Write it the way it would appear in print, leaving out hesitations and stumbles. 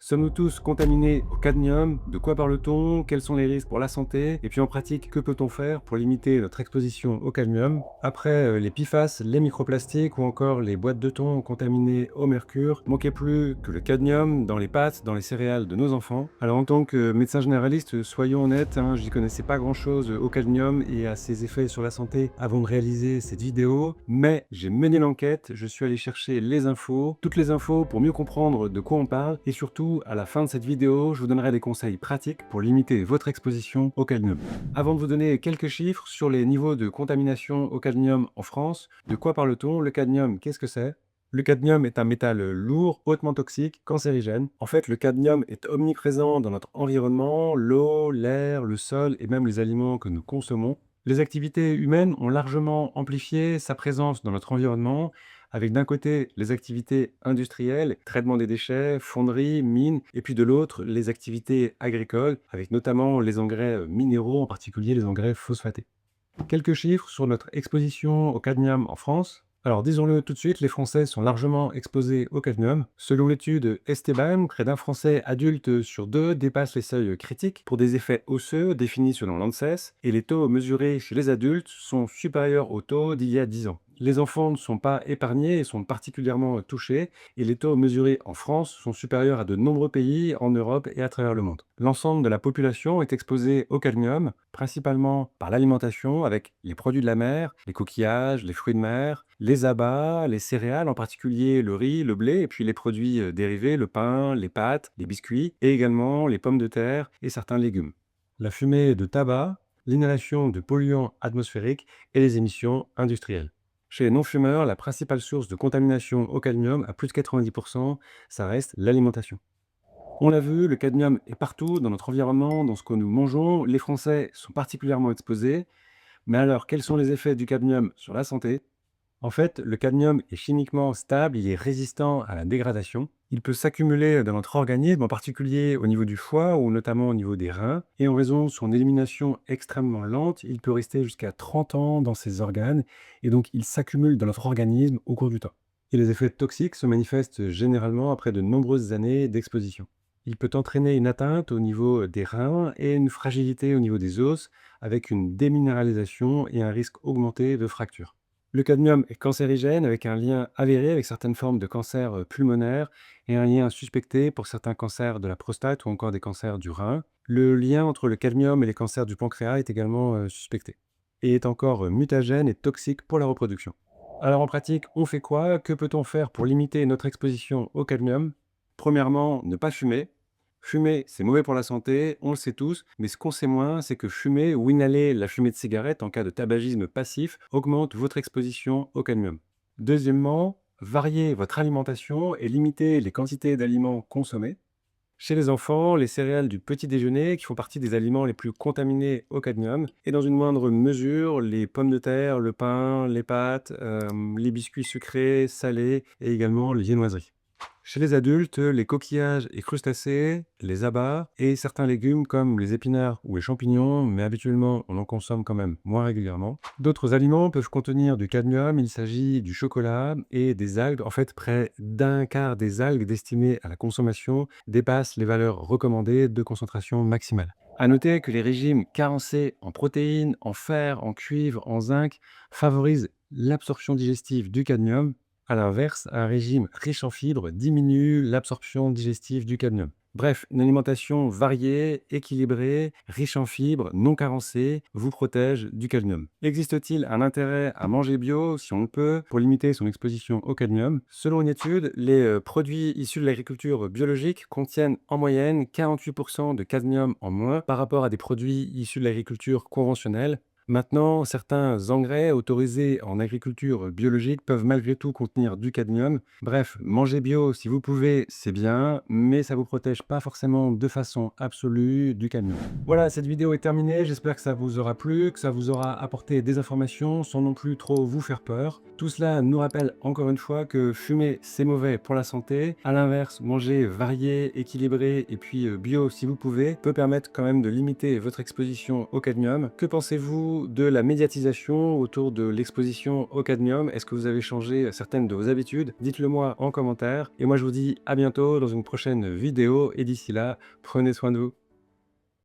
Sommes-nous tous contaminés au cadmium? De quoi parle-t-on? Quels sont les risques pour la santé? Et puis en pratique, que peut-on faire pour limiter notre exposition au cadmium? Après les PFAS, les microplastiques ou encore les boîtes de thon contaminées au mercure, manquait plus que le cadmium dans les pâtes, dans les céréales de nos enfants. Alors en tant que médecin généraliste, soyons honnêtes, j'y connaissais pas grand-chose au cadmium et à ses effets sur la santé avant de réaliser cette vidéo, mais j'ai mené l'enquête, je suis allé chercher les infos, toutes les infos pour mieux comprendre de quoi on parle et surtout à la fin de cette vidéo, je vous donnerai des conseils pratiques pour limiter votre exposition au cadmium. Avant de vous donner quelques chiffres sur les niveaux de contamination au cadmium en France, de quoi parle-t-on? Le cadmium, qu'est-ce que c'est? Le cadmium est un métal lourd, hautement toxique, cancérigène. En fait, le cadmium est omniprésent dans notre environnement, l'eau, l'air, le sol et même les aliments que nous consommons. Les activités humaines ont largement amplifié sa présence dans notre environnement, avec d'un côté les activités industrielles, traitement des déchets, fonderies, mines, et puis de l'autre les activités agricoles, avec notamment les engrais minéraux, en particulier les engrais phosphatés. Quelques chiffres sur notre exposition au cadmium en France. Alors disons-le tout de suite, les Français sont largement exposés au cadmium. Selon l'étude Esteban, près d'un Français adulte sur deux dépasse les seuils critiques pour des effets osseux définis selon l'ANSES, et les taux mesurés chez les adultes sont supérieurs aux taux d'il y a 10 ans. Les enfants ne sont pas épargnés et sont particulièrement touchés, et les taux mesurés en France sont supérieurs à de nombreux pays en Europe et à travers le monde. L'ensemble de la population est exposée au cadmium, principalement par l'alimentation avec les produits de la mer, les coquillages, les fruits de mer, les abats, les céréales, en particulier le riz, le blé, et puis les produits dérivés, le pain, les pâtes, les biscuits, et également les pommes de terre et certains légumes. La fumée de tabac, l'inhalation de polluants atmosphériques et les émissions industrielles. Chez les non-fumeurs, la principale source de contamination au cadmium, à plus de 90%, ça reste l'alimentation. On l'a vu, le cadmium est partout dans notre environnement, dans ce que nous mangeons. Les Français sont particulièrement exposés. Mais alors, quels sont les effets du cadmium sur la santé? En fait, le cadmium est chimiquement stable, il est résistant à la dégradation. Il peut s'accumuler dans notre organisme, en particulier au niveau du foie ou notamment au niveau des reins. Et en raison de son élimination extrêmement lente, il peut rester jusqu'à 30 ans dans ces organes. Et donc, il s'accumule dans notre organisme au cours du temps. Et les effets toxiques se manifestent généralement après de nombreuses années d'exposition. Il peut entraîner une atteinte au niveau des reins et une fragilité au niveau des os, avec une déminéralisation et un risque augmenté de fracture. Le cadmium est cancérigène avec un lien avéré avec certaines formes de cancer pulmonaire et un lien suspecté pour certains cancers de la prostate ou encore des cancers du rein. Le lien entre le cadmium et les cancers du pancréas est également suspecté et est encore mutagène et toxique pour la reproduction. Alors en pratique, on fait quoi? Que peut-on faire pour limiter notre exposition au cadmium? Premièrement, ne pas fumer. Fumer, c'est mauvais pour la santé, on le sait tous, mais ce qu'on sait moins, c'est que fumer ou inhaler la fumée de cigarette en cas de tabagisme passif augmente votre exposition au cadmium. Deuxièmement, variez votre alimentation et limitez les quantités d'aliments consommés. Chez les enfants, les céréales du petit déjeuner, qui font partie des aliments les plus contaminés au cadmium, et dans une moindre mesure, les pommes de terre, le pain, les pâtes, les biscuits sucrés, salés, et également les viennoiseries. Chez les adultes, les coquillages et crustacés, les abats et certains légumes comme les épinards ou les champignons, mais habituellement on en consomme quand même moins régulièrement. D'autres aliments peuvent contenir du cadmium, il s'agit du chocolat et des algues. En fait, près d'un quart des algues destinées à la consommation dépassent les valeurs recommandées de concentration maximale. À noter que les régimes carencés en protéines, en fer, en cuivre, en zinc favorisent l'absorption digestive du cadmium. À l'inverse, un régime riche en fibres diminue l'absorption digestive du cadmium. Bref, une alimentation variée, équilibrée, riche en fibres, non carencée, vous protège du cadmium. Existe-t-il un intérêt à manger bio, si on le peut, pour limiter son exposition au cadmium? Selon une étude, les produits issus de l'agriculture biologique contiennent en moyenne 48% de cadmium en moins par rapport à des produits issus de l'agriculture conventionnelle. Maintenant, certains engrais autorisés en agriculture biologique peuvent malgré tout contenir du cadmium. Bref, manger bio si vous pouvez, c'est bien, mais ça ne vous protège pas forcément de façon absolue du cadmium. Voilà, cette vidéo est terminée. J'espère que ça vous aura plu, que ça vous aura apporté des informations sans non plus trop vous faire peur. Tout cela nous rappelle encore une fois que fumer, c'est mauvais pour la santé. À l'inverse, manger varié, équilibré et puis bio si vous pouvez peut permettre quand même de limiter votre exposition au cadmium. Que pensez-vous pensez-vous de la médiatisation autour de l'exposition au cadmium? Est-ce que vous avez changé certaines de vos habitudes? Dites-le moi en commentaire et moi je vous dis à bientôt dans une prochaine vidéo et d'ici là, prenez soin de vous.